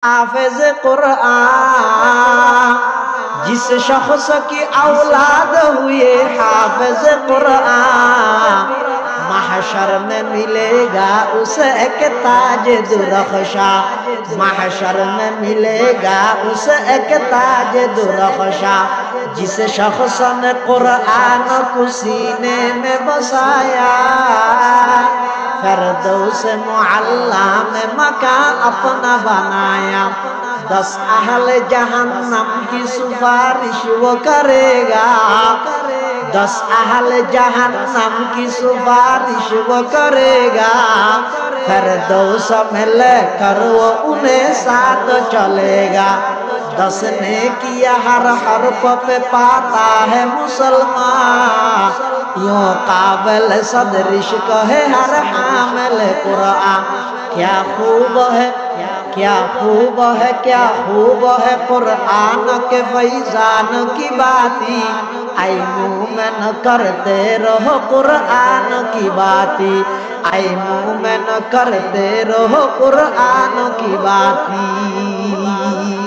हाफिज़ कुरआन जिस शख्स की औलाद हुए हाफिज़ कुरआन महशर में मिलेगा उसे एक ताज दुरख्शा। महशर में मिलेगा उसे एक ताज दुरख्शा। जिस शख्स ने कुरआन को सीने में बसाया फिरदौस मुअल्ला में मकान अपना बनाया। 10 अहले जहन्नम की सिफारिश वो करेगा। 10 अहले जहन्नम की सिफारिश वो करेगा। फिरदौस में लेकर वो उन्हें साथ चलेगा। 10 ने किया हर हरफ पे पाता है मुसलमान। यूं काबिल सदर इश्क है हर हामिल कुरआन। क्या खूब है, क्या खूब है, क्या खूब है कुरआन के फैजान की बाती। आई मोमिन करते रहो कुरआन की बाती। आई मोमिन करते रहो कुरआन की बाती।